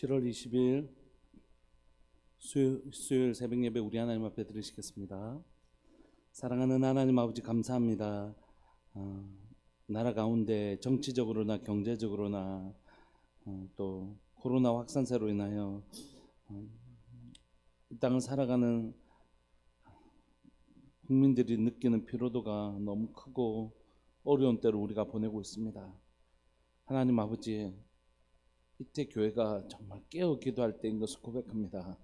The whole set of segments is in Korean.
7월 20일 수요일 새벽 예배 우리 하나님 앞에 드리시겠습니다. 사랑하는 하나님 아버지 감사합니다. 나라 가운데 정치적으로나 경제적으로나 또 코로나 확산세로 인하여 이 땅을 살아가는 국민들이 느끼는 피로도가 너무 크고 어려운 때를 우리가 보내고 있습니다. 하나님 아버지, 이때 교회가 정말 깨어 기도할 때인 것을 고백합니다.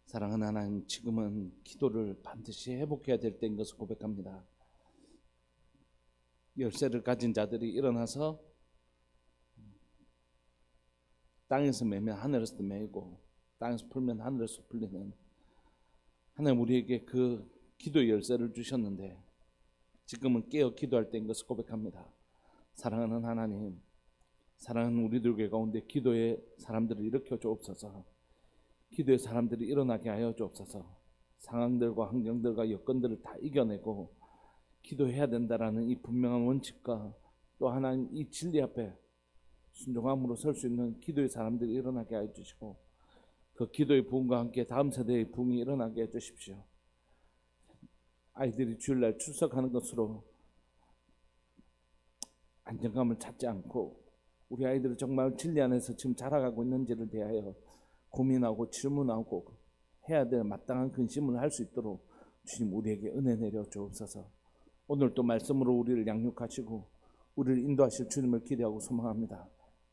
사랑하는 하나님, 지금은 기도를 반드시 회복해야 될 때인 것을 고백합니다. 열쇠를 가진 자들이 일어나서 땅에서 매면 하늘에서 매이고 땅에서 풀면 하늘에서 풀리는, 하나님 우리에게 그 기도의 열쇠를 주셨는데 지금은 깨어 기도할 때인 것을 고백합니다. 사랑하는 하나님, 사랑하는 우리들 교회 가운데 기도의 사람들을 일으켜 주옵소서. 기도의 사람들이 일어나게 하여 주옵소서. 상황들과 환경들과 여건들을 다 이겨내고 기도해야 된다라는 이 분명한 원칙과 또 하나님 이 진리 앞에 순종함으로 설 수 있는 기도의 사람들이 일어나게 하여 주시고, 그 기도의 부흥과 함께 다음 세대의 부흥이 일어나게 해 주십시오. 아이들이 주일날 출석하는 것으로 안정감을 찾지 않고 우리 아이들이 정말 진리 안에서 지금 자라가고 있는지를 대하여 고민하고 질문하고 해야 될 마땅한 근심을 할 수 있도록 주님 우리에게 은혜 내려 주옵소서. 오늘 또 말씀으로 우리를 양육하시고 우리를 인도하실 주님을 기대하고 소망합니다.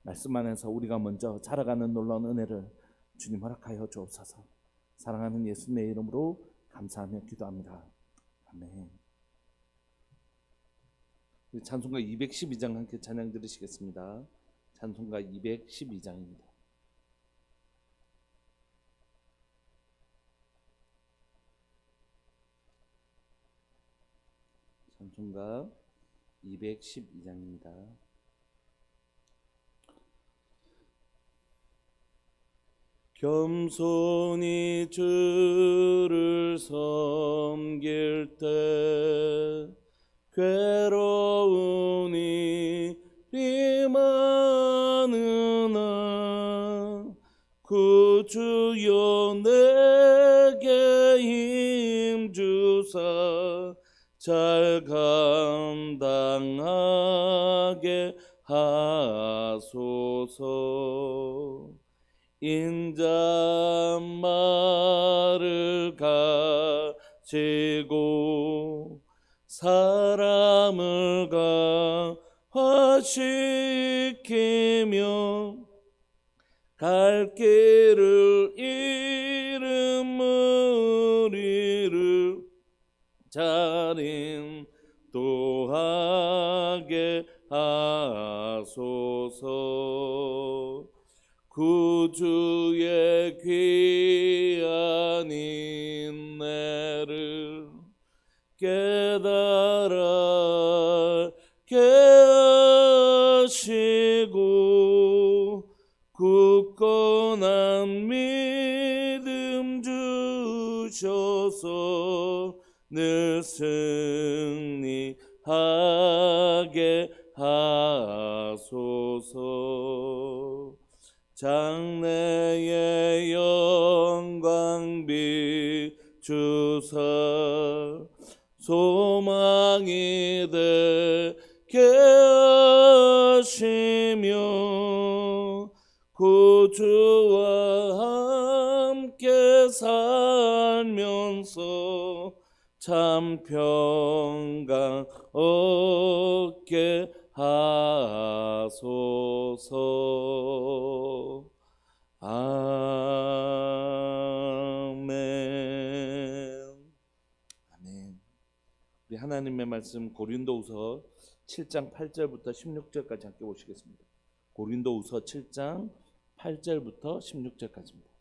말씀 안에서 우리가 먼저 자라가는 놀라운 은혜를 주님 허락하여 주옵소서. 사랑하는 예수님의 이름으로 감사하며 기도합니다. 아멘. 우리 찬송가 212장 함께 찬양 들으시겠습니다. 찬송가 212장입니다. 찬송가 212장입니다. 겸손히 주를 섬길 때 괴로운 일이 많으나 구주여 내게 힘주사 잘 감당하게 하소서. 인자말을 가지고 사람을 감화시키며 갈 길을 잃은 무리를 잘 인도하게 하소서. 구주의 귀한 인내를 깨달아 하시고 굳건한 믿음 주셔서 늘 승리하게 하소서. 장래의 영광 비추사 소망이 되게 하시며 구주와 함께 살면서 참 평강 얻게 하소서. 아멘. 아멘. 우리 하나님의 말씀 고린도후서 7장 8절부터 16절까지 함께 보시겠습니다. 고린도후서 7장 8절부터 16절까지입니다.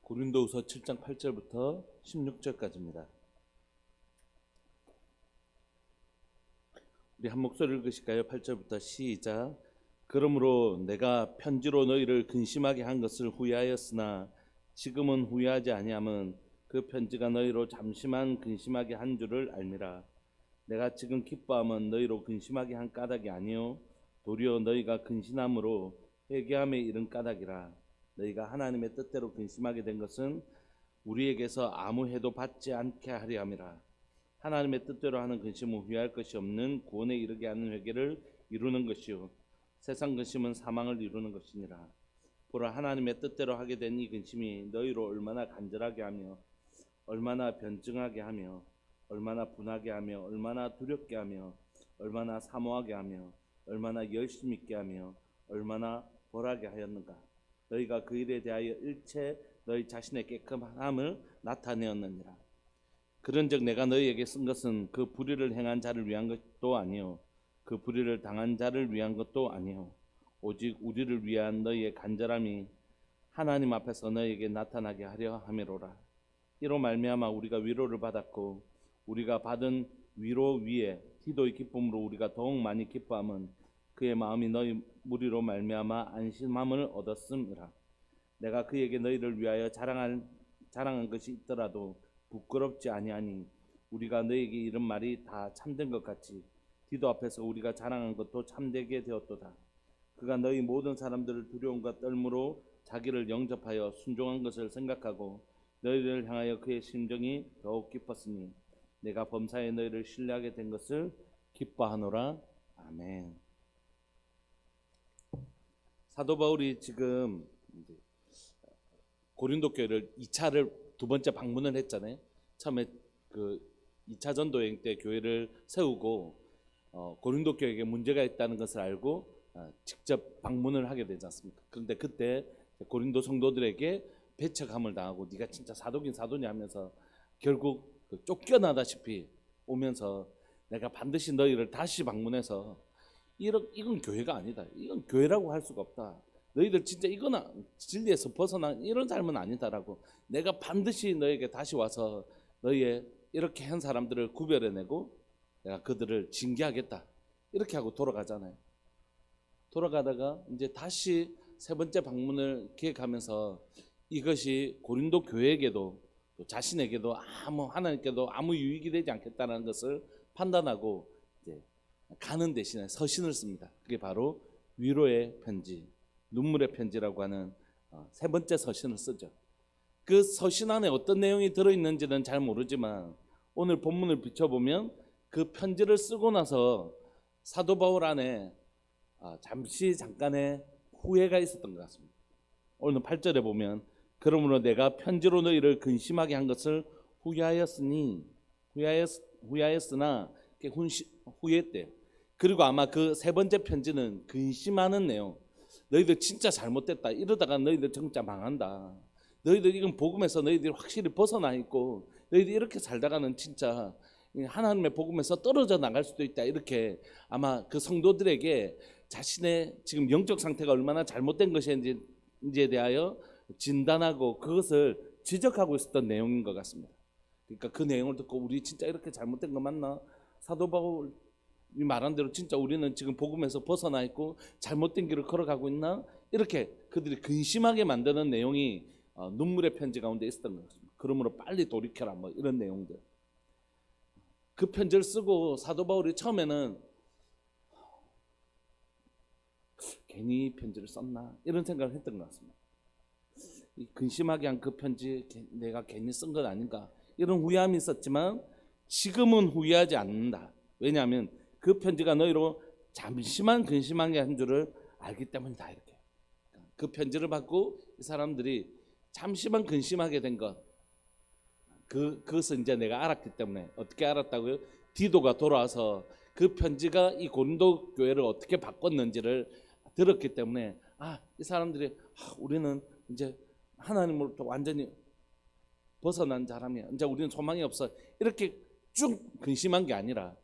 고린도후서 7장 8절부터 16절까지입니다. 우리 한 목소리 읽으실까요? 8절부터 시작. 그러므로 내가 편지로 너희를 근심하게 한 것을 후회하였으나 지금은 후회하지 아니함은 그 편지가 너희로 잠시만 근심하게 한 줄을 알미라. 내가 지금 기뻐함은 너희로 근심하게 한 까닭이 아니요 도리어 너희가 근심함으로 회개함에 이른 까닭이라. 너희가 하나님의 뜻대로 근심하게 된 것은 우리에게서 아무 해도 받지 않게 하려 함이라. 하나님의 뜻대로 하는 근심은 후회할 것이 없는 구원에 이르게 하는 회개를 이루는 것이요 세상 근심은 사망을 이루는 것이니라. 보라, 하나님의 뜻대로 하게 된 이 근심이 너희로 얼마나 간절하게 하며 얼마나 변증하게 하며 얼마나 분하게 하며 얼마나 두렵게 하며 얼마나 사모하게 하며 얼마나 열심 있게 하며 얼마나 벌하게 하였는가. 너희가 그 일에 대하여 일체 너희 자신의 깨끗함을 나타내었느니라. 그런즉 내가 너희에게 쓴 것은 그 불의를 행한 자를 위한 것도 아니요 그 불의를 당한 자를 위한 것도 아니요 오직 우리를 위한 너희의 간절함이 하나님 앞에서 너희에게 나타나게 하려 함이로라. 이로 말미암아 우리가 위로를 받았고 우리가 받은 위로 위에 기도의 기쁨으로 우리가 더욱 많이 기뻐함은 그의 마음이 너희 무리로 말미암아 안심함을 얻었음이라. 내가 그에게 너희를 위하여 자랑한 것이 있더라도 부끄럽지 아니하니 우리가 너희에게 이런 말이 다 참된 것 같이 디도 앞에서 우리가 자랑한 것도 참되게 되었도다. 그가 너희 모든 사람들을 두려움과 떨므로 자기를 영접하여 순종한 것을 생각하고 너희를 향하여 그의 심정이 더욱 깊었으니 내가 범사에 너희를 신뢰하게 된 것을 기뻐하노라. 아멘. 사도 바울이 지금 고린도 교회를 2차를 두 번째 방문을 했잖아요. 처음에 그 2차 전도 여행 때 교회를 세우고 고린도 교회에 문제가 있다는 것을 알고 직접 방문을 하게 되지 않습니까? 그런데 그때 고린도 성도들에게 배척함을 당하고 네가 진짜 사도긴 사도냐 하면서 결국 쫓겨나다시피 오면서 내가 반드시 너희를 다시 방문해서 이건 교회가 아니다. 이건 교회라고 할 수가 없다. 너희들 진짜 이거나 진리에서 벗어난 이런 삶은 아니다라고 내가 반드시 너에게 다시 와서 너희의 이렇게 한 사람들을 구별해내고 내가 그들을 징계하겠다. 이렇게 하고 돌아가잖아요. 돌아가다가 이제 다시 세 번째 방문을 기획하면서 이것이 고린도 교회에게도 또 자신에게도 하나님께도 아무 유익이 되지 않겠다는 것을 판단하고 이제 가는 대신에 서신을 씁니다. 그게 바로 위로의 편지, 눈물의 편지라고 하는 세 번째 서신을 쓰죠. 그 서신 안에 어떤 내용이 들어있는지는 잘 모르지만 오늘 본문을 비춰보면 그 편지를 쓰고 나서 사도 바울 안에 잠깐의 후회가 있었던 것 같습니다. 오늘 8절에 보면 그러므로 내가 편지로 너희를 근심하게 한 것을 후회하였으나 후회했대요. 그리고 아마 그 세 번째 편지는 근심하는 내용, 너희들 진짜 잘못됐다, 이러다가 너희들 진짜 망한다, 너희들 이건 복음에서 너희들이 확실히 벗어나 있고 너희들이 이렇게 살다가는 진짜 하나님의 복음에서 떨어져 나갈 수도 있다, 이렇게 아마 그 성도들에게 자신의 지금 영적 상태가 얼마나 잘못된 것인지에 대하여 진단하고 그것을 지적하고 있었던 내용인 것 같습니다. 그러니까 그 내용을 듣고 우리 진짜 이렇게 잘못된 거 맞나? 사도 바울이 말한 대로 진짜 우리는 지금 복음에서 벗어나 있고 잘못된 길을 걸어가고 있나? 이렇게 그들이 근심하게 만드는 내용이 눈물의 편지 가운데 있었던 것 같습니다. 그러므로 빨리 돌이켜라, 뭐 이런 내용들. 그 편지를 쓰고 사도 바울이 처음에는 괜히 편지를 썼나 이런 생각을 했던 것 같습니다. 이 근심하게 한 그 편지 내가 괜히 쓴 건 아닌가 이런 후회함이 있었지만 지금은 후회하지 않는다. 왜냐하면 그 편지가 너희로 잠시만 근심하게 한 줄을 알기 때문이다. 이렇게 그 편지를 받고 이 사람들이 잠시만 근심하게 된 것, 그것을 이제 내가 알았기 때문에. 어떻게 알았다고요? 디도가 돌아와서 그 편지가 이 고린도 교회를 어떻게 바꿨는지를 들었기 때문에 이 사람들이 우리는 이제 하나님으로부터 완전히 벗어난 사람이야, 이제 우리는 소망이 없어, 이렇게 쭉 근심한 게 아니라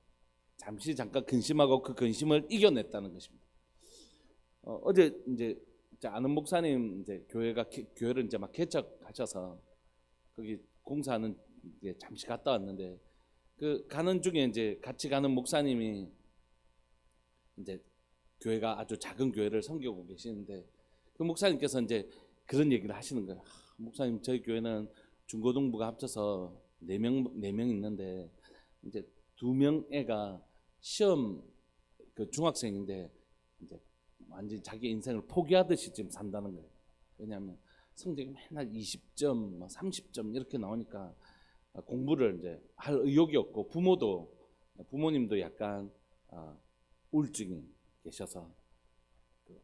잠시 잠깐 근심하고 그 근심을 이겨냈다는 것입니다. 어제 이제 아는 목사님 이제 교회를 이제 막 개척하셔서 거기 공사하는 이제 잠시 갔다 왔는데 그 가는 중에 이제 같이 가는 목사님이 이제 교회가 아주 작은 교회를 섬기고 계시는데 그 목사님께서 이제 그런 얘기를 하시는 거예요. 목사님, 저희 교회는 중고등부가 합쳐서 4명 있는데 이제 2명 애가 시험 그 중학생인데 이제 완전히 자기 인생을 포기하듯이 지금 산다는 거예요. 왜냐하면 성적이 맨날 20점, 30점 이렇게 나오니까 공부를 이제 할 의욕이 없고 부모님도 약간 우울증이 계셔서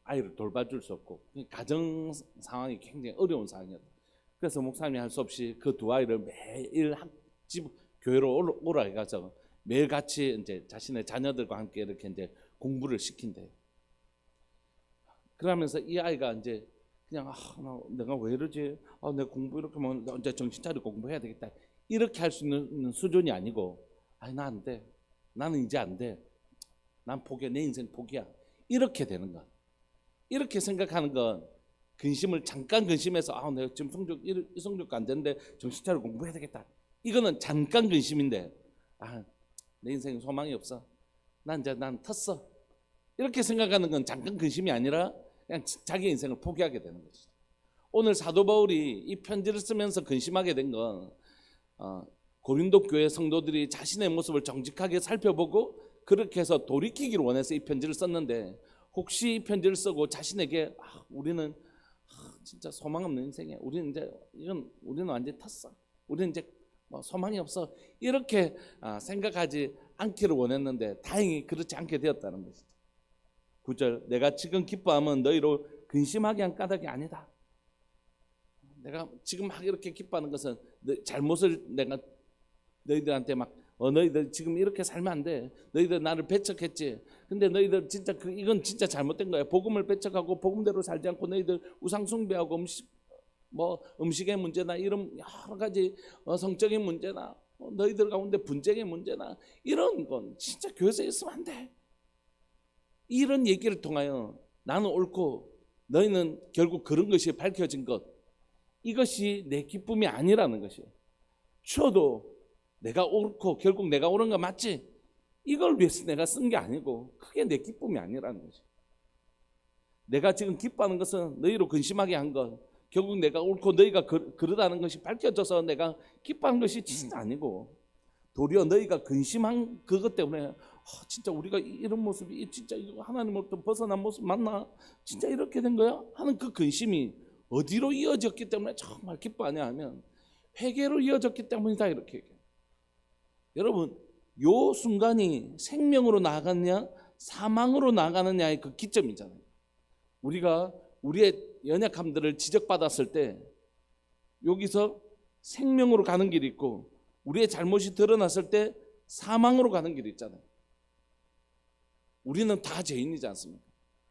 아이를 돌봐줄 수 없고 가정 상황이 굉장히 어려운 상황이었다. 그래서 목사님이 할 수 없이 그 2아이를 매일 집 교회로 오라 해가지고 매일 같이 이제 자신의 자녀들과 함께 이렇게 이제 공부를 시킨대요. 그러면서 이 아이가 이제 그냥 내가 왜 이러지? 내가 공부 이렇게 하면 이제 정신 차리고 공부해야 되겠다. 이렇게 할 수 있는 수준이 아니고, 나 안 돼. 나는 이제 안 돼. 난 포기야. 내 인생 포기야. 이렇게 되는 것. 이렇게 생각하는 건 근심을 잠깐 근심해서 내가 지금 이 성적도 안 되는데 정신 차리고 공부해야 되겠다. 이거는 잠깐 근심인데 내 인생에 소망이 없어. 난 텄어. 이렇게 생각하는 건 잠깐 근심이 아니라 그냥 자기 인생을 포기하게 되는 것이죠. 오늘 사도 바울이 이 편지를 쓰면서 근심하게 된 건 고린도 교회 성도들이 자신의 모습을 정직하게 살펴보고 그렇게 해서 돌이키기를 원해서 이 편지를 썼는데, 혹시 이 편지를 쓰고 자신에게 우리는 진짜 소망 없는 인생이야. 우리는 완전히 텄어. 우리는 이제 소망이 없어. 이렇게 생각하지 않기를 원했는데 다행히 그렇지 않게 되었다는 것이죠. 9절, 내가 지금 기뻐함은 너희로 근심하게 한 까닭이 아니다. 내가 지금 막 이렇게 기뻐하는 것은 잘못을 내가 너희들한테 너희들 지금 이렇게 살면 안 돼. 너희들 나를 배척했지. 근데 너희들 진짜 이건 진짜 잘못된 거야. 복음을 배척하고 복음대로 살지 않고 너희들 우상 숭배하고 음식의 문제나 이런 여러 가지 성적인 문제나 너희들 가운데 분쟁의 문제나 이런 건 진짜 교회에서 있으면 안 돼. 이런 얘기를 통하여 나는 옳고 너희는 결국 그런 것이 밝혀진 것, 이것이 내 기쁨이 아니라는 것이에요. 추워도 내가 옳고 결국 내가 옳은 거 맞지? 이걸 위해서 내가 쓴 게 아니고 그게 내 기쁨이 아니라는 것이에요. 내가 지금 기뻐하는 것은 너희로 근심하게 한 것, 결국 내가 옳고 너희가 그러다는 것이 밝혀져서 내가 기뻐한 것이 진짜 아니고, 도리어 너희가 근심한 그것 때문에 진짜 우리가 이런 모습이 진짜 이거 하나님으로부터 벗어난 모습 맞나? 진짜 이렇게 된 거야? 하는 그 근심이 어디로 이어졌기 때문에 정말 기뻐하냐 하면 회개로 이어졌기 때문이다, 이렇게 얘기해요. 여러분, 요 순간이 생명으로 나아가느냐 사망으로 나아가느냐의 그 기점이잖아요. 우리가 우리의 연약함들을 지적받았을 때 여기서 생명으로 가는 길이 있고, 우리의 잘못이 드러났을 때 사망으로 가는 길이 있잖아요. 우리는 다 죄인이지 않습니까?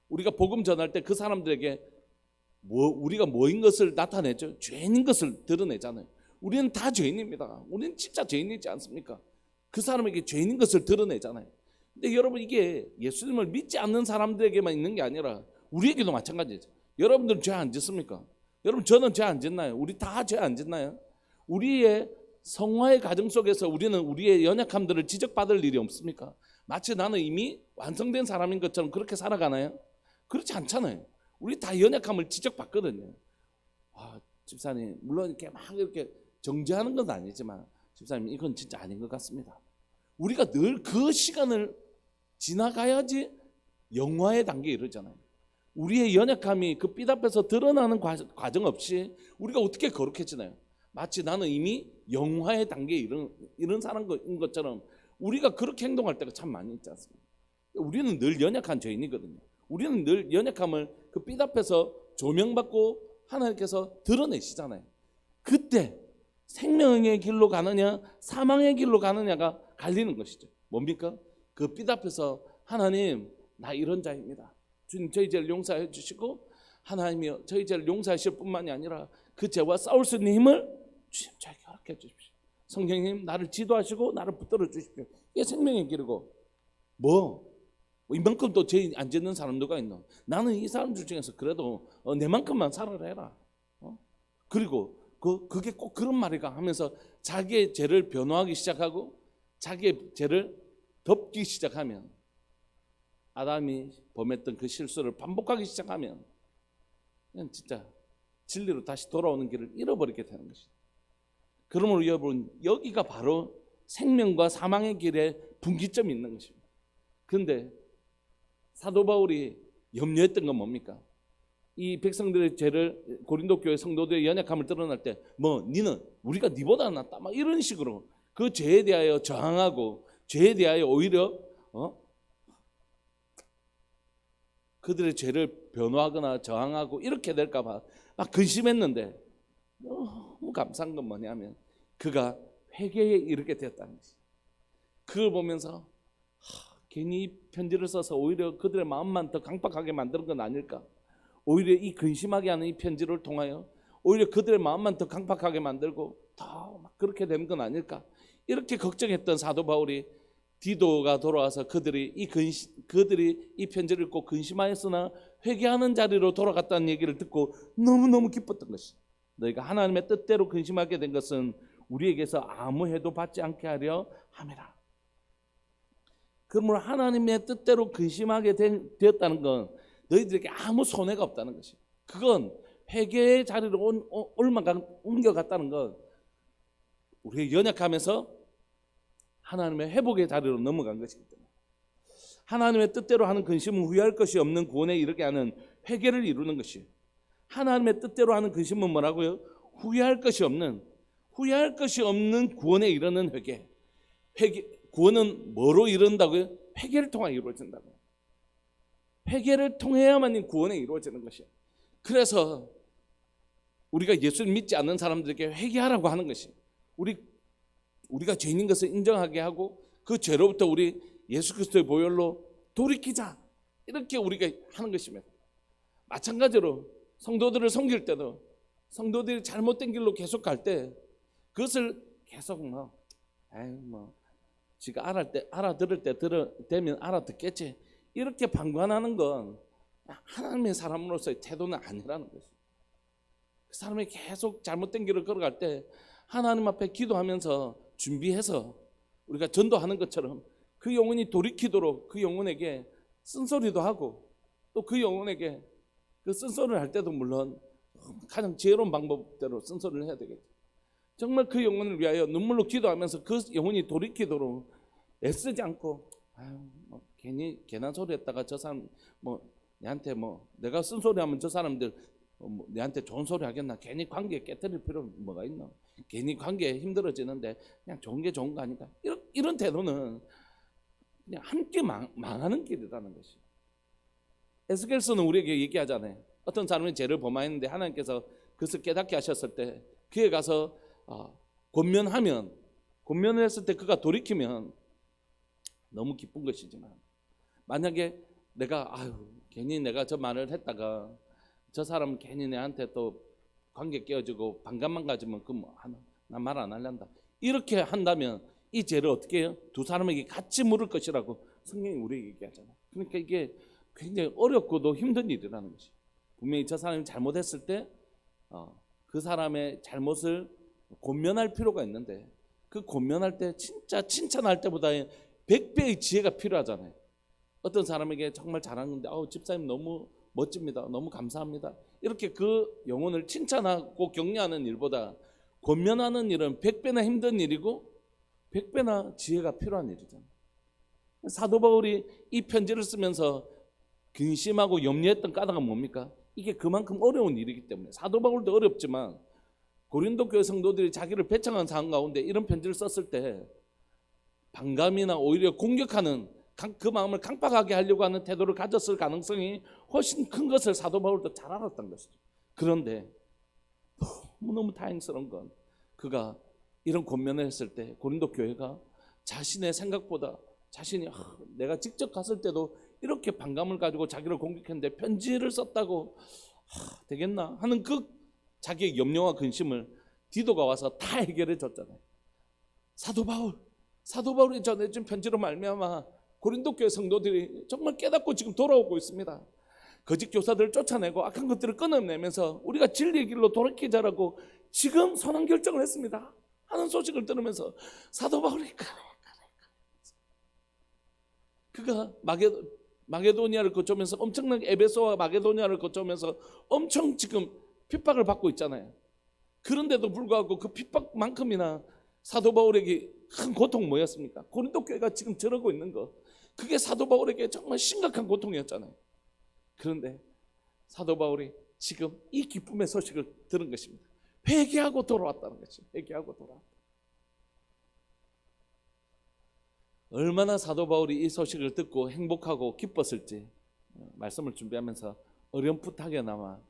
우리가 복음 전할 때 그 사람들에게 우리가 뭐인 것을 나타내죠. 죄인인 것을 드러내잖아요. 우리는 다 죄인입니다. 우리는 진짜 죄인이지 않습니까? 그 사람에게 죄인인 것을 드러내잖아요. 근데 여러분, 이게 예수님을 믿지 않는 사람들에게만 있는 게 아니라 우리에게도 마찬가지죠. 여러분들은 죄 안 짓습니까? 여러분, 저는 죄 안 짓나요? 우리 다 죄 안 짓나요? 우리의 성화의 과정 속에서 우리는 우리의 연약함들을 지적받을 일이 없습니까? 마치 나는 이미 완성된 사람인 것처럼 그렇게 살아가나요? 그렇지 않잖아요. 우리 다 연약함을 지적받거든요. 집사님, 물론 이렇게 정죄하는 건 아니지만 집사님, 이건 진짜 아닌 것 같습니다. 우리가 늘 그 시간을 지나가야지 영화의 단계에 이르잖아요. 우리의 연약함이 그 빛 앞에서 드러나는 과정 없이 우리가 어떻게 거룩해지나요? 마치 나는 이미 영화의 단계에 이른 사람인 것처럼 우리가 그렇게 행동할 때가 참 많이 있지 않습니까? 우리는 늘 연약한 죄인이거든요. 우리는 늘 연약함을 그 빛 앞에서 조명받고 하나님께서 드러내시잖아요. 그때 생명의 길로 가느냐 사망의 길로 가느냐가 갈리는 것이죠. 뭡니까? 그 빛 앞에서 하나님, 나 이런 자입니다. 주님, 저희 죄를 용서해 주시고 하나님이 저희 죄를 용서하실 뿐만이 아니라 그 죄와 싸울 수 있는 힘을 주님 저에게 허락해 주십시오. 성령님, 나를 지도하시고 나를 붙들어 주십시오. 이게 생명의 길이고, 이만큼 또 죄 안 짓는 사람들가 있나? 나는 이 사람들 중에서 그래도 내만큼만 살아라 해라. 그리고 그게 꼭 그런 말이가 하면서 자기의 죄를 변호하기 시작하고 자기의 죄를 덮기 시작하면, 아담이 범했던 그 실수를 반복하기 시작하면 그냥 진짜 진리로 다시 돌아오는 길을 잃어버리게 되는 것이죠. 그러므로 여러분, 여기가 바로 생명과 사망의 길에 분기점이 있는 것입니다. 그런데 사도 바울이 염려했던 건 뭡니까? 이 백성들의 죄를, 고린도 교회 성도들의 연약함을 드러날 때 니는 우리가 니보다 낫다 막 이런 식으로 그 죄에 대하여 저항하고 죄에 대하여 오히려 그들의 죄를 변호하거나 저항하고 이렇게 될까 봐 막 근심했는데 너무 감사한 건 뭐냐면 그가 회개에 이르게 되었다는 것이. 그걸 보면서 괜히 편지를 써서 오히려 그들의 마음만 더 강팍하게 만드는 건 아닐까? 오히려 이 근심하게 하는 이 편지를 통하여 오히려 그들의 마음만 더 강팍하게 만들고 더 막 그렇게 되는 건 아닐까? 이렇게 걱정했던 사도 바울이 디도가 돌아와서 그들이 이 편지를 읽고 근심하였으나 회개하는 자리로 돌아갔다는 얘기를 듣고 너무너무 기뻤던 것이. 너희가 하나님의 뜻대로 근심하게 된 것은 우리에게서 아무 해도 받지 않게 하려 함이라. 그러므로 하나님의 뜻대로 근심하게 되었다는 건 너희들에게 아무 손해가 없다는 것이. 그건 회개의 자리로 옮겨갔다는 건 우리가 연약하면서 하나님의 회복의 자리로 넘어간 것이기 때문에 하나님의 뜻대로 하는 근심은 후회할 것이 없는 구원에 이르게 하는 회개를 이루는 것이에요. 하나님의 뜻대로 하는 근심은 뭐라고요? 후회할 것이 없는 구원에 이르는 회개. 구원은 뭐로 이룬다고요? 회개를 통해 이루어진다고요. 회개를 통해야만 구원에 이루어지는 것이에요. 그래서 우리가 예수를 믿지 않는 사람들에게 회개하라고 하는 것이 우리가 죄인인 것을 인정하게 하고 그 죄로부터 우리 예수 그리스도의 보혈로 돌이키자, 이렇게 우리가 하는 것입니다. 마찬가지로 성도들을 섬길 때도 성도들이 잘못된 길로 계속 갈 때 그것을 계속 지가 알아들을 때 되면 알아듣겠지, 이렇게 방관하는 건 하나님의 사람으로서의 태도는 아니라는 것이죠. 그 사람이 계속 잘못된 길을 걸어갈 때 하나님 앞에 기도하면서 준비해서 우리가 전도하는 것처럼 그 영혼이 돌이키도록 그 영혼에게 쓴소리도 하고 또 그 영혼에게 그 쓴소리를 할 때도 물론 가장 지혜로운 방법대로 쓴소리를 해야 되겠죠. 정말 그 영혼을 위하여 눈물로 기도하면서 그 영혼이 돌이키도록 애쓰지 않고 괜히 괜한 소리 했다가 저 사람 내한테 내가 쓴소리하면 저 사람들 내한테 좋은 소리 하겠나, 괜히 관계 깨뜨릴 필요 뭐가 있나, 괜히 관계 힘들어지는데 그냥 좋은 게 좋은 거 아닌가, 이런 태도는 그냥 함께 망하는 길이라는 것이. 에스겔서는 우리에게 얘기하잖아요. 어떤 사람이 죄를 범하였는데 하나님께서 그것을 깨닫게 하셨을 때 그에 가서 권면을 했을 때 그가 돌이키면 너무 기쁜 것이지만, 만약에 괜히 내가 저 말을 했다가 저 사람은 괜히 내한테 또 관계 깨어지고 반감만 가지면 나 말 안 할란다, 이렇게 한다면 이 죄를 어떻게 해요? 두 사람에게 같이 물을 것이라고 성경이 우리에게 얘기하잖아요. 그러니까 이게 굉장히 어렵고도 힘든 일이라는 것이. 분명히 저 사람이 잘못했을 때 그 사람의 잘못을 권면할 필요가 있는데 그 권면할 때 진짜 칭찬할 때보다 100배의 지혜가 필요하잖아요. 어떤 사람에게 정말 잘하는데 집사님 너무 멋집니다, 너무 감사합니다, 이렇게 그 영혼을 칭찬하고 격려하는 일보다 권면하는 일은 100배나 힘든 일이고 100배나 지혜가 필요한 일이잖아요. 사도 바울이 이 편지를 쓰면서 근심하고 염려했던 까닭은 뭡니까? 이게 그만큼 어려운 일이기 때문에. 사도 바울도 어렵지만 고린도 교회 성도들이 자기를 배척한 상황 가운데 이런 편지를 썼을 때 반감이나 오히려 공격하는 그 마음을 강팍하게 하려고 하는 태도를 가졌을 가능성이 훨씬 큰 것을 사도 바울도 잘 알았던 것이죠. 그런데 너무너무 다행스러운 건 그가 이런 권면을 했을 때 고린도 교회가 자신의 생각보다 내가 직접 갔을 때도 이렇게 반감을 가지고 자기를 공격했는데 편지를 썼다고 되겠나 하는 그 자기의 염려와 근심을 디도가 와서 다 해결해 줬잖아요. 사도 바울이 전해준 편지로 말미암아 고린도 교회 성도들이 정말 깨닫고 지금 돌아오고 있습니다. 거짓 교사들을 쫓아내고 악한 것들을 끊어내면서 우리가 진리의 길로 돌이키자라고 지금 선한 결정을 했습니다 하는 소식을 들으면서 사도 바울이 그가 마게도니아를 거쳐오면서 엄청나게 에베소와 마게도니아를 거쳐오면서 엄청 지금 핍박을 받고 있잖아요. 그런데도 불구하고 그 핍박만큼이나 사도 바울에게 큰 고통 뭐였습니까? 고린도 교회가 지금 저러고 있는 거, 그게 사도 바울에게 정말 심각한 고통이었잖아요. 그런데 사도 바울이 지금 이 기쁨의 소식을 들은 것입니다. 회개하고 돌아왔다는 거죠. 회개하고 돌아왔다. 얼마나 사도 바울이 이 소식을 듣고 행복하고 기뻤을지 말씀을 준비하면서 어렴풋하게나마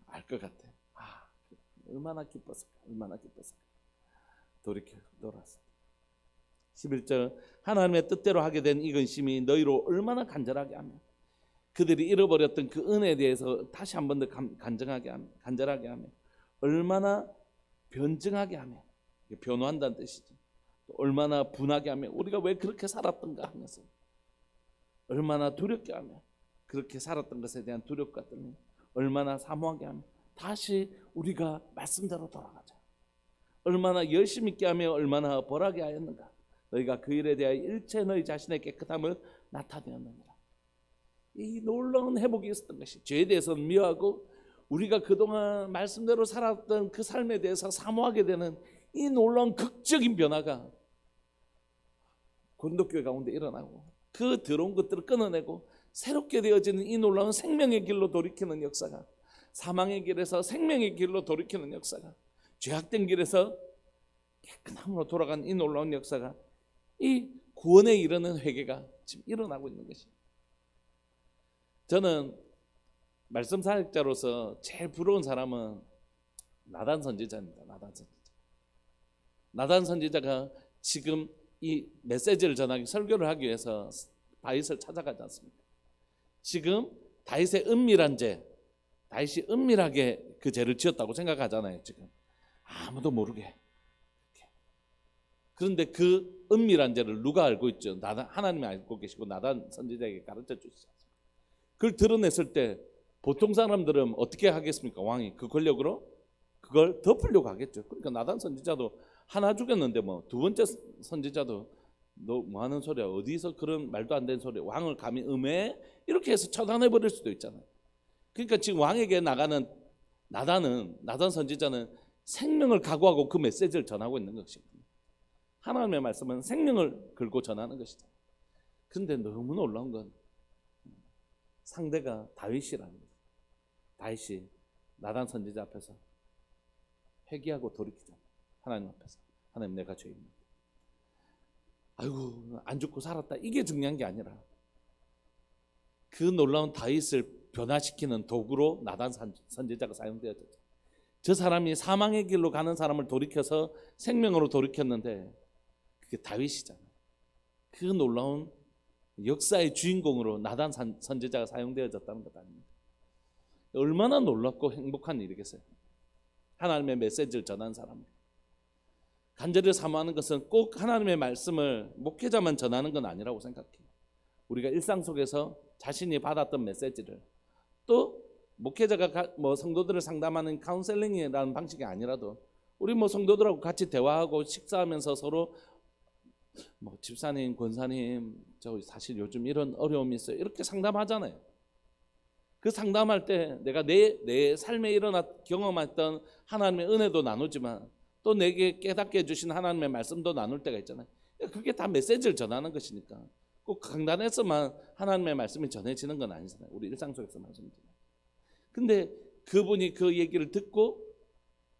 알 것 같아요. 얼마나 기뻤을까, 얼마나 기뻤을까. 돌이켜 돌아왔습니다. 11절, 하나님의 뜻대로 하게 된 이 근심이 너희로 얼마나 간절하게 하며 그들이 잃어버렸던 그 은혜에 대해서 다시 한 번 더 간절하게 하며 얼마나 변증하게 하며, 변화한다는 뜻이죠. 또 얼마나 분하게 하며 우리가 왜 그렇게 살았던가 하면서 얼마나 두렵게 하며 그렇게 살았던 것에 대한 두렵과 떨림, 얼마나 사모하게 하며 다시 우리가 말씀대로 돌아가자. 얼마나 열심히 있게 하며 얼마나 벌하게 하였는가. 너희가 그 일에 대하여 일체 너희 자신의 깨끗함을 나타내었느니라. 이 놀라운 회복이 있었던 것이, 죄에 대해서는 미워하고 우리가 그동안 말씀대로 살았던 그 삶에 대해서 사모하게 되는 이 놀라운 극적인 변화가 고린도 교회 가운데 일어나고, 그 더러운 것들을 끊어내고 새롭게 되어지는 이 놀라운 생명의 길로 돌이키는 역사가, 사망의 길에서 생명의 길로 돌이키는 역사가, 죄악된 길에서 깨끗함으로 돌아간 이 놀라운 역사가, 이 구원에 이르는 회개가 지금 일어나고 있는 것입니다. 저는 말씀 사역자로서 제일 부러운 사람은 나단 선지자입니다. 나단 선지자가 지금 이 메시지를 전하기, 설교를 하기 위해서 다윗을 찾아가지 않습니까? 지금 다윗의 은밀한 죄, 다윗이 은밀하게 그 죄를 지었다고 생각하잖아요. 지금 아무도 모르게. 그런데 그 은밀한 죄를 누가 알고 있죠? 하나님이 알고 계시고 나단 선지자에게 가르쳐 주시지 않습니까? 그걸 드러냈을 때 보통 사람들은 어떻게 하겠습니까? 왕이 그 권력으로 그걸 덮으려고 하겠죠. 그러니까 나단 선지자도 하나 죽였는데 뭐 두 번째 선지자도 너 뭐 하는 소리야? 어디서 그런 말도 안 되는 소리야? 왕을 감히 음해? 이렇게 해서 처단해 버릴 수도 있잖아요. 그러니까 지금 왕에게 나가는 나단 선지자는 생명을 각오하고 그 메시지를 전하고 있는 것입니다. 하나님의 말씀은 생명을 걸고 전하는 것이죠. 그런데 너무 놀라운 건 상대가 다윗이라는 거예요. 다윗이 나단 선지자 앞에서 회개하고 돌이키잖아요. 하나님 앞에서. 하나님, 내가 죄인입니다. 아이고, 안 죽고 살았다. 이게 중요한 게 아니라 그 놀라운 다윗을 변화시키는 도구로 나단 선지자가 사용되어졌죠. 저 사람이 사망의 길로 가는 사람을 돌이켜서 생명으로 돌이켰는데 그게 다윗이잖아요. 그 놀라운 역사의 주인공으로 나단 선지자가 사용되어졌다는 것 아닙니까? 얼마나 놀랍고 행복한 일이겠어요. 하나님의 메시지를 전한 사람, 간절히 사모하는 것은 꼭 하나님의 말씀을 목회자만 전하는 건 아니라고 생각해요. 우리가 일상 속에서 자신이 받았던 메시지를, 또 목회자가 뭐 성도들을 상담하는 카운셀링이라는 방식이 아니라도 우리 뭐 성도들하고 같이 대화하고 식사하면서 서로 뭐 집사님, 권사님, 저 사실 요즘 이런 어려움이 있어요, 이렇게 상담하잖아요. 그 상담할 때 내가 내 삶에 경험했던 하나님의 은혜도 나누지만 또 내게 깨닫게 해주신 하나님의 말씀도 나눌 때가 있잖아요. 그게 다 메시지를 전하는 것이니까 꼭 강단에서만 하나님의 말씀이 전해지는 건 아니잖아요. 우리 일상 속에서 말씀드려요. 근데 그분이 그 얘기를 듣고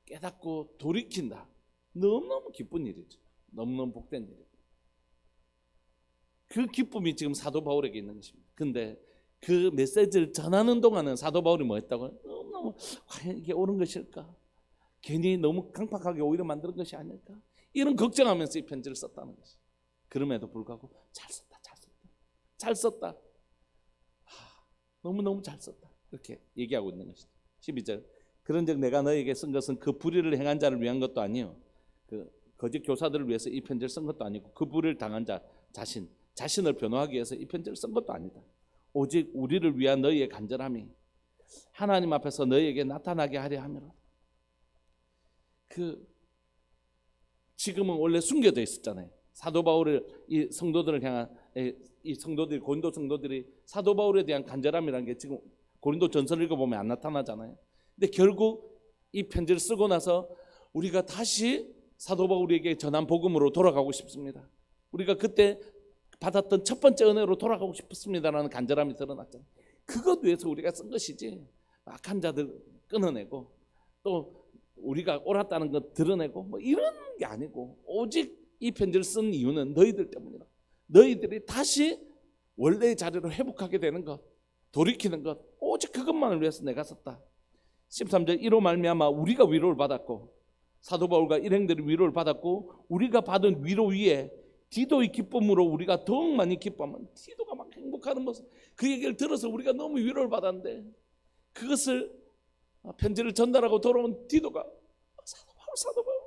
깨닫고 돌이킨다. 너무너무 기쁜 일이죠. 너무너무 복된 일이죠. 그 기쁨이 지금 사도 바울에게 있는 것입니다. 근데 그 메시지를 전하는 동안은 사도 바울이 뭐 했다고요? 너무너무 과연 이게 옳은 것일까? 괜히 너무 강팍하게 오히려 만드는 것이 아닐까? 이런 걱정하면서 이 편지를 썼다는 것이. 그럼에도 불구하고 잘 썼다. 너무너무 잘 썼다. 이렇게 얘기하고 있는 것이죠. 12절, 그런즉 내가 너에게 쓴 것은 그 불의를 행한 자를 위한 것도 아니요, 그 거짓 교사들을 위해서 이 편지를 쓴 것도 아니고, 그 불의를 당한 자 자신을 변호하기 위해서 이 편지를 쓴 것도 아니다. 오직 우리를 위한 너희의 간절함이 하나님 앞에서 너희에게 나타나게 하려 함이라. 지금은 원래 숨겨져 있었잖아요. 사도 바울을 이 성도들을 향한, 이 성도들이, 고린도 성도들이 사도 바울에 대한 간절함이라는 게 지금 고린도 전서를 읽어보면 안 나타나잖아요. 근데 결국 이 편지를 쓰고 나서 우리가 다시 사도 바울에게 전한 복음으로 돌아가고 싶습니다. 우리가 그때 받았던 첫 번째 은혜로 돌아가고 싶습니다라는 간절함이 드러났잖아요. 그것 위해서 우리가 쓴 것이지, 악한 자들 끊어내고 또 우리가 옳았다는 것 드러내고 뭐 이런 게 아니고, 오직 이 편지를 쓴 이유는 너희들 때문이다. 너희들이 다시 원래의 자리로 회복하게 되는 것, 돌이키는 것, 오직 그것만을 위해서 내가 썼다. 13절, 이로 말미암아 우리가 위로를 받았고, 사도 바울과 일행들이 위로를 받았고, 우리가 받은 위로 위에 디도의 기쁨으로 우리가 더욱 많이 기뻐하면, 디도가 막 행복하는 모습, 그 얘기를 들어서 우리가 너무 위로를 받았는데, 그것을 편지를 전달하고 돌아온 디도가 사도 바울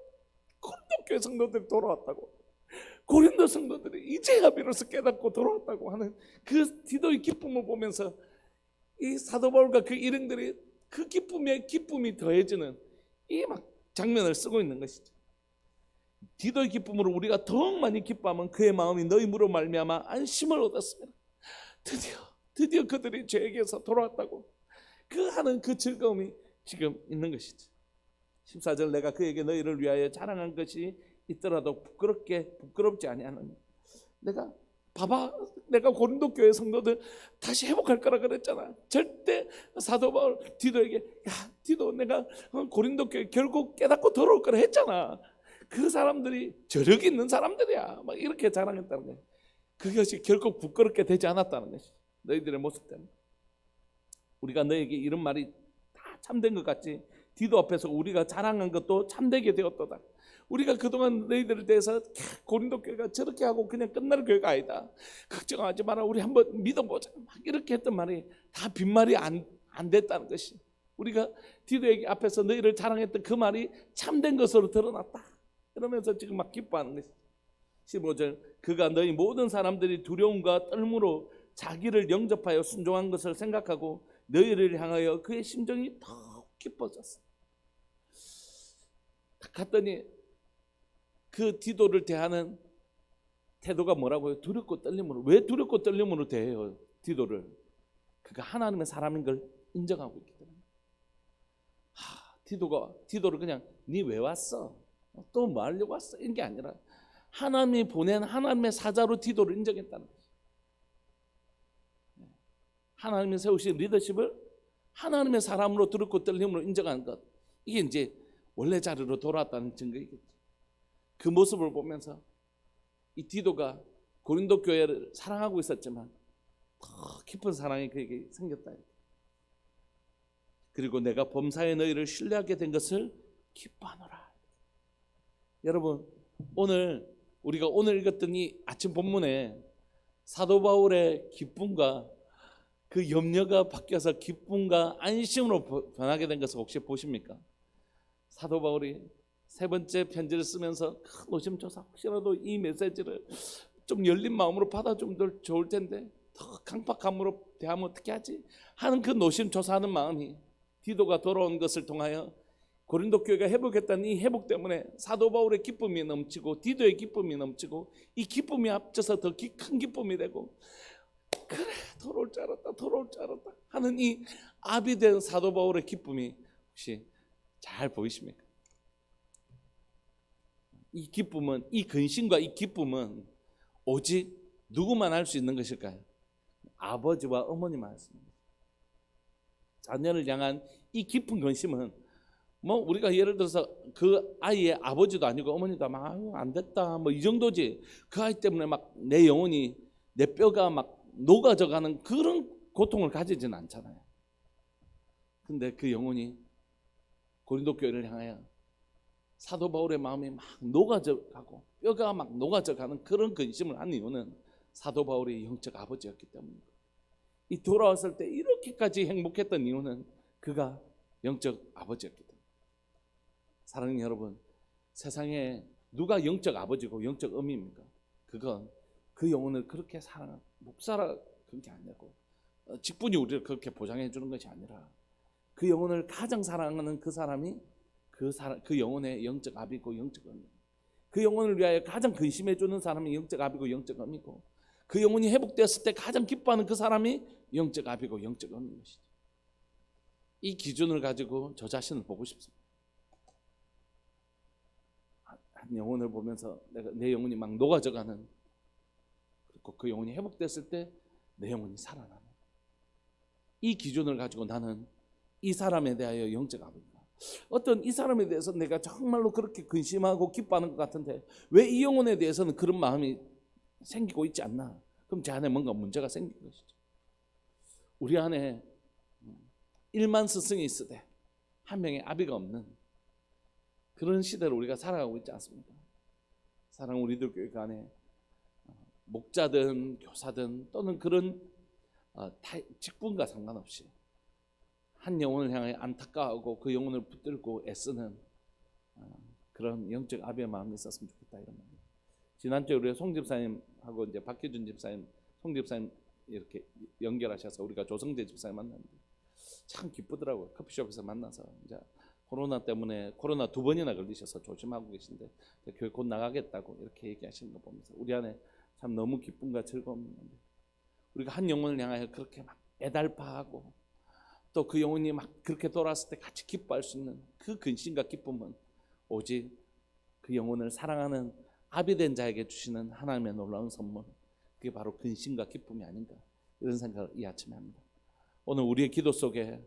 고린도 교회 성도들이 돌아왔다고, 고린도 성도들이 이제야 비로소 깨닫고 돌아왔다고 하는 그 디도의 기쁨을 보면서 이 사도 바울과 그 일행들이 그 기쁨이 더해지는 이 막 장면을 쓰고 있는 것이죠. 디도의 기쁨으로 우리가 더욱 많이 기뻐하면 그의 마음이 너희로 말미암아 안심을 얻었습니다. 드디어 그들이 죄에게서 돌아왔다고 하는 그 즐거움이 지금 있는 것이죠. 14절, 내가 그에게 너희를 위하여 자랑한 것이 있더라도 부끄럽지 아니하느니. 내가 고린도 교회 성도들 다시 회복할 거라 그랬잖아. 절대 사도 바울 디도에게, 야 디도, 내가 고린도 교회 결국 깨닫고 돌아올 거라 했잖아. 그 사람들이 저력이 있는 사람들이야, 막 이렇게 자랑했다는 거예요. 그것이 결국 부끄럽게 되지 않았다는 것이, 너희들의 모습 때문에. 우리가 너에게 이런 말이 다 참된 것 같지, 디도 앞에서 우리가 자랑한 것도 참되게 되었도다. 우리가 그동안 너희들에 대해서 고린도 교회가 저렇게 하고 그냥 끝날 교회가 아니다, 걱정하지 마라, 우리 한번 믿어보자, 막 이렇게 했던 말이 다 빈말이 안 됐다는 것이, 우리가 디도에게 앞에서 너희를 자랑했던 그 말이 참된 것으로 드러났다, 그러면서 지금 막 기뻐하는 것이. 15절, 그가 너희 모든 사람들이 두려움과 떨므로 자기를 영접하여 순종한 것을 생각하고 너희를 향하여 그의 심정이 더욱 기뻐졌어. 갔더니 그 디도를 대하는 태도가 뭐라고요? 두렵고 떨림으로. 왜 두렵고 떨림으로 대해요 디도를? 그가 하나님의 사람인 걸 인정하고 있기 때문에. 디도를 그냥 니 왜 왔어? 또 뭐 하려고 왔어? 이런 게 아니라 하나님이 보낸 하나님의 사자로 디도를 인정했다는 거죠. 하나님이 세우신 리더십을 하나님의 사람으로 두렵고 떨림으로 인정하는 것, 이게 이제 원래 자리로 돌아왔다는 증거이겠죠. 그 모습을 보면서 이 디도가 고린도 교회를 사랑하고 있었지만 더 깊은 사랑이 그에게 생겼다. 그리고 내가 범사에 너희를 신뢰하게 된 것을 기뻐하노라. 여러분, 우리가 오늘 읽었던 이 아침 본문에 사도 바울의 기쁨과 그 염려가 바뀌어서 기쁨과 안심으로 변하게 된 것을 혹시 보십니까? 사도 바울이 세 번째 편지를 쓰면서 큰 노심초사, 혹시라도 이 메시지를 좀 열린 마음으로 받아주면 더 좋을 텐데 더 강팍함으로 대하면 어떻게 하지? 하는 그 노심초사하는 마음이 디도가 돌아온 것을 통하여 고린도 교회가 회복했다는 이 회복 때문에 사도 바울의 기쁨이 넘치고 디도의 기쁨이 넘치고, 이 기쁨이 합쳐서 더 큰 기쁨이 되고, 그래 돌아올 줄 알았다 하는 이 압이 된 사도 바울의 기쁨이 혹시 잘 보이십니까? 이 기쁨은, 이 근심과 이 기쁨은 오직 누구만 할 수 있는 것일까요? 아버지와 어머니만 할 수 있는 것입니다. 자녀를 향한 이 깊은 근심은 뭐 우리가 예를 들어서 그 아이의 아버지도 아니고 어머니도 막 안 됐다 뭐 이 정도지, 그 아이 때문에 막 내 영혼이, 내 뼈가 막 녹아져가는 그런 고통을 가지지는 않잖아요. 근데 그 영혼이 고린도 교회를 향하여 사도 바울의 마음이 막 녹아져가고 뼈가 막 녹아져가는 그런 근심을 한 이유는 사도 바울이 영적 아버지였기 때문입니다. 이 돌아왔을 때 이렇게까지 행복했던 이유는 그가 영적 아버지였기 때문입니다. 사랑하는 여러분, 세상에 누가 영적 아버지고 영적 어미입니까? 그건 그 영혼을 그렇게 목사라 그런 게 아니고, 직분이 우리를 그렇게 보장해 주는 것이 아니라, 그 영혼을 가장 사랑하는 그 사람이 그 영혼의 영적 아비고 영적 어미, 그 영혼을 위하여 가장 근심해 주는 사람이 영적 아비고 영적 어미고, 그 영혼이 회복되었을 때 가장 기뻐하는 그 사람이 영적 아비고 영적 어미인 것이죠. 이 기준을 가지고 저 자신을 보고 싶습니다. 한 영혼을 보면서 내 영혼이 막 녹아져가는, 그리고 그 영혼이 회복됐을 때 내 영혼이 살아나는 이 기준을 가지고 나는 이 사람에 대하여 영적 아버지가, 어떤 이 사람에 대해서 내가 정말로 그렇게 근심하고 기뻐하는 것 같은데 왜 이 영혼에 대해서는 그런 마음이 생기고 있지 않나? 그럼 제 안에 뭔가 문제가 생긴 것이죠. 우리 안에 1만 스승이 있으되 한 명의 아비가 없는 그런 시대를 우리가 살아가고 있지 않습니까? 사랑하는 우리들 교회 안에 목자든 교사든 또는 그런 직분과 상관없이 한 영혼을 향해 안타까워하고 그 영혼을 붙들고 애쓰는 그런 영적 아비의 마음이 있었으면 좋겠다, 이런 말입니다. 지난주에 우리가 송 집사님하고 이제 박혜준 집사님, 송 집사님 이렇게 연결하셔서 우리가 조성재 집사님 만났는데 참 기쁘더라고요. 커피숍에서 만나서 이제 코로나 때문에 코로나 2번이나 걸리셔서 조심하고 계신데 교회 곧 나가겠다고 이렇게 얘기하시는 거 보면서 우리 안에 참 너무 기쁨과 즐거움이 있는데, 우리가 한 영혼을 향하여 그렇게 막 애달파하고 또 그 영혼이 막 그렇게 돌아왔을 때 같이 기뻐할 수 있는 그 근심과 기쁨은 오직 그 영혼을 사랑하는 아비된 자에게 주시는 하나님의 놀라운 선물, 그게 바로 근심과 기쁨이 아닌가, 이런 생각을 이 아침에 합니다. 오늘 우리의 기도 속에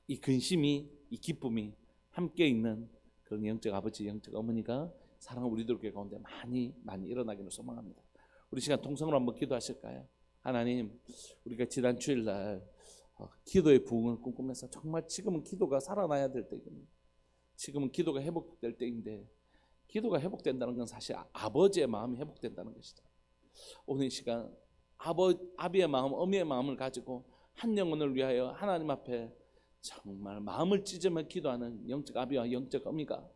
이 근심이, 이 기쁨이 함께 있는 그런 영적 아버지, 영적 어머니가 사랑하는 우리들 교회 가운데 많이 일어나기를 소망합니다. 우리 시간 통성으로 한번 기도하실까요? 하나님, 우리가 지난 주일날 기도의 부흥을 꿈꾸면서 정말 지금은 기도가 살아나야 될 때입니다. 지금은 기도가 회복될 때인데, 기도가 회복된다는 건 사실 아버지의 마음이 회복된다는 것이죠. 오늘 이 시간 아비의 마음, 어미의 마음을 가지고 한 영혼을 위하여 하나님 앞에 정말 마음을 찢으며 기도하는 영적 아비와 영적 어미가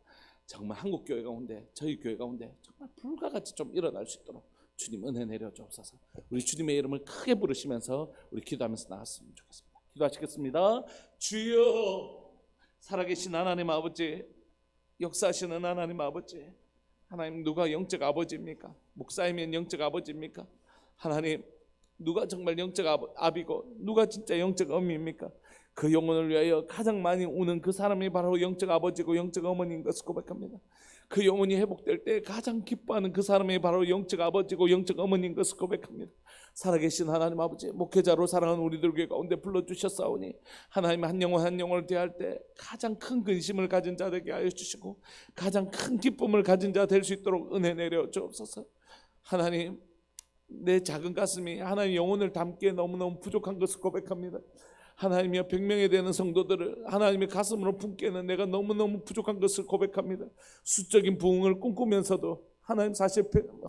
정말 한국 교회 가운데, 저희 교회 가운데 정말 불과 같이 좀 일어날 수 있도록 주님 은혜 내려 주옵소서. 우리 주님의 이름을 크게 부르시면서 우리 기도하면서 나갔으면 좋겠습니다. 기도하시겠습니다. 주여, 살아계신 하나님 아버지, 역사하시는 하나님 아버지, 하나님, 누가 영적 아버지입니까? 목사이면 영적 아버지입니까? 하나님, 누가 정말 영적 아비고 누가 진짜 영적 어미입니까? 그 영혼을 위하여 가장 많이 우는 그 사람이 바로 영적 아버지고 영적 어머니인 것을 고백합니다. 그 영혼이 회복될 때 가장 기뻐하는 그 사람이 바로 영적 아버지고 영적 어머니인 것을 고백합니다. 살아계신 하나님 아버지, 목회자로 사랑하는 우리들 교회 가운데 불러주셨사오니 하나님, 한 영혼 한 영혼을 대할 때 가장 큰 근심을 가진 자 되게 하여 주시고 가장 큰 기쁨을 가진 자 될 수 있도록 은혜 내려 주옵소서. 하나님, 내 작은 가슴이 하나님 영혼을 담기에 너무너무 부족한 것을 고백합니다. 하나님이여, 100명에 되는 성도들을 하나님의 가슴으로 품기에는 내가 너무너무 부족한 것을 고백합니다. 수적인 부흥을 꿈꾸면서도 하나님, 사실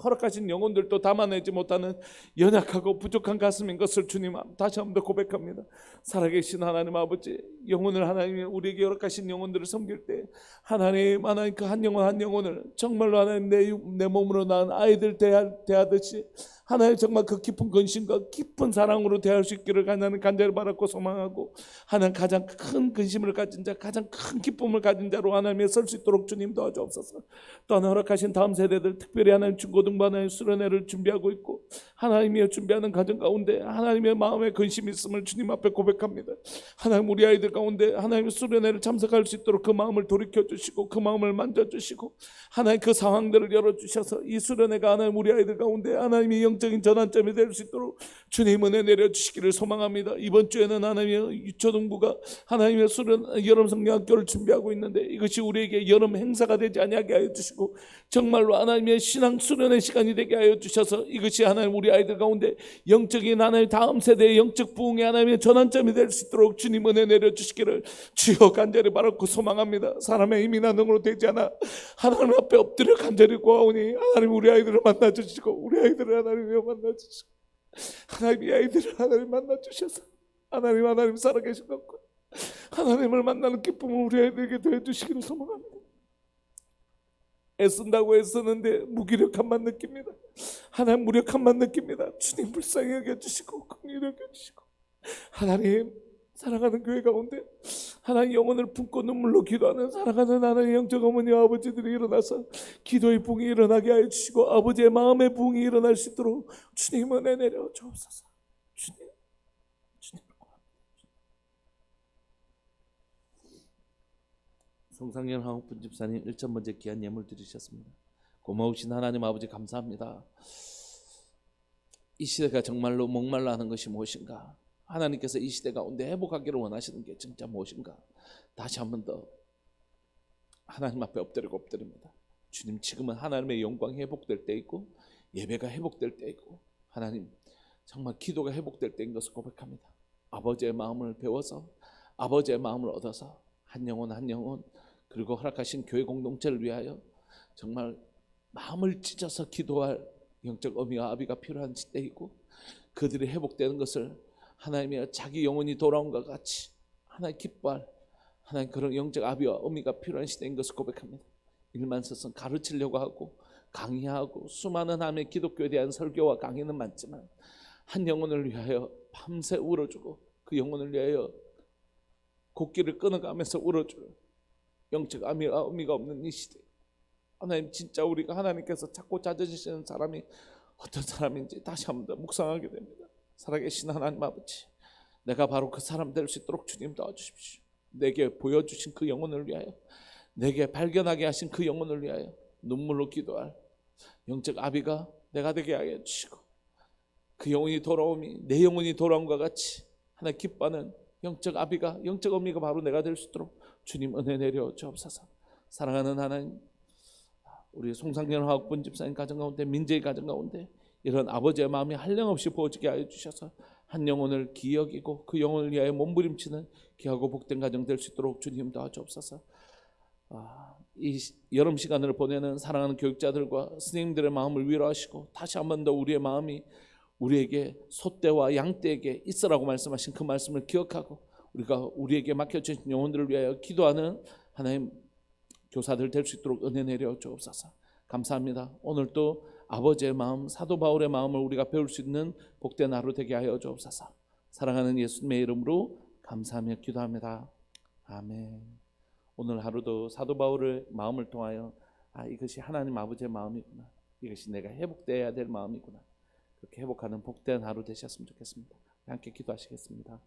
허락하신 영혼들도 담아내지 못하는 연약하고 부족한 가슴인 것을 주님 다시 한번 더 고백합니다. 살아계신 하나님 아버지, 영혼을 하나님이 우리에게 허락하신 영혼들을 섬길 때 하나님 그 한 영혼 한 영혼을 정말로 하나님 내 몸으로 낳은 아이들 대하듯이 하나님 정말 그 깊은 근심과 깊은 사랑으로 대할 수 있기를 간절히 바랐고 소망하고, 하나님 가장 큰 근심을 가진 자, 가장 큰 기쁨을 가진 자로 하나님의 설 수 있도록 주님 도와주옵소서. 또 하나 허락하신 다음 세대들, 특별히 하나님 중고등부 하나님 수련회를 준비하고 있고 하나님이 준비하는 가정 가운데 하나님의 마음에 근심이 있음을 주님 앞에 고백합니다. 하나님, 우리 아이들 가운데 하나님의 수련회를 참석할 수 있도록 그 마음을 돌이켜 주시고 그 마음을 만져주시고 하나님 그 상황들을 열어주셔서 이 수련회가 하나님 우리 아이들 가운데 하나님의 영적인 전환점이 될 수 있도록 주님 은혜 내려주시기를 소망합니다. 이번 주에는 하나님의 유초등부가 하나님의 여름 성경학교를 준비하고 있는데 이것이 우리에게 여름 행사가 되지 아니하게 하여 주시고 정말로 하나님의 신앙 수련의 시간이 되게 하여 주셔서 이것이 하나님 우리 아이들 가운데 영적인 하나님 다음 세대의 영적 부흥의 하나님의 전환점이 될 수 있도록 주님 은혜 내려주시기를 주여 간절히 바라고 소망합니다. 사람의 힘이나 능으로 되지 않아 하나님 앞에 엎드려 간절히 구하오니 하나님 우리 아이들을 만나주시고 우리 아이들을 하나님이여 만나주시고 하나님 이 아이들을 하나님 만나주셔서 하나님 살아계신 것과 하나님을 만나는 기쁨을 우리 아이들에게 더해주시기를 소망합니다. 애쓴다고 애쓰는데 무기력함만 느낍니다. 하나님 무력함만 느낍니다. 주님 불쌍히 여겨주시고 긍휼히 여겨주시고 하나님, 사랑하는 교회 가운데 하나님 영혼을 품고 눈물로 기도하는 사랑하는 하나님 영적 어머니와 아버지들이 일어나서 기도의 부흥이 일어나게 하여 주시고 아버지의 마음의 부흥이 일어날 수 있도록 주님 은혜 내려 주옵소서. 주님 송상현 한옥분 집사님 1,000번째 귀한 예물 드리셨습니다. 고마우신 하나님 아버지 감사합니다. 이 시대가 정말로 목말라 하는 것이 무엇인가? 하나님께서 이 시대 가운데 회복하기를 원하시는 게 진짜 무엇인가? 다시 한 번 더 하나님 앞에 엎드립니다. 주님, 지금은 하나님의 영광이 회복될 때이고 예배가 회복될 때이고 하나님 정말 기도가 회복될 때인 것을 고백합니다. 아버지의 마음을 배워서 아버지의 마음을 얻어서 한 영혼 한 영혼 그리고 허락하신 교회 공동체를 위하여 정말 마음을 찢어서 기도할 영적 어미와 아비가 필요한 시대이고 그들이 회복되는 것을 하나님의 자기 영혼이 돌아온 것 같이 하나님 기뻐할 하나님 그런 영적 아비와 어미가 필요한 시대인 것을 고백합니다. 일만 서서 가르치려고 하고 강의하고 수많은 하나님의 기독교에 대한 설교와 강의는 많지만 한 영혼을 위하여 밤새 울어주고 그 영혼을 위하여 곡기를 끊어가면서 울어줄 영적 아미와 어미가 없는 이 시대, 하나님 진짜 우리가 하나님께서 찾고 찾으시는 사람이 어떤 사람인지 다시 한번 더 묵상하게 됩니다. 살아계신 하나님 아버지, 내가 바로 그 사람 될 수 있도록 주님 도와주십시오. 내게 보여주신 그 영혼을 위하여, 내게 발견하게 하신 그 영혼을 위하여 눈물로 기도할 영적 아비가 내가 되게 하여 주시고 그 영혼이 돌아오니 내 영혼이 돌아온 것 같이 하나님 기뻐하는 영적 아비가 영적 어미가 바로 내가 될 수 있도록 주님 은혜 내려 주옵소서. 사랑하는 하나님, 우리 송상현 화학분 집사님 가정 가운데 민재의 가정 가운데 이런 아버지의 마음이 한량없이 부어지게 하여 주셔서 한 영혼을 기억이고 그 영혼을 위하여 몸부림치는 귀하고 복된 가정 될 수 있도록 주님 도와주옵소서. 이 여름 시간을 보내는 사랑하는 교육자들과 선생님들의 마음을 위로하시고 다시 한 번 더 우리의 마음이 우리에게 소떼와 양떼에게 있으라고 말씀하신 그 말씀을 기억하고 우리가 우리에게 맡겨주신 영혼들을 위하여 기도하는 하나님 교사들 될 수 있도록 은혜 내려 주옵소서. 감사합니다. 오늘 또 아버지의 마음, 사도 바울의 마음을 우리가 배울 수 있는 복된 하루 되게 하여 주옵소서. 사랑하는 예수님의 이름으로 감사하며 기도합니다. 아멘. 오늘 하루도 사도 바울의 마음을 통하여 이것이 하나님 아버지의 마음이구나, 이것이 내가 회복되어야 될 마음이구나, 그렇게 회복하는 복된 하루 되셨으면 좋겠습니다. 함께 기도하시겠습니다.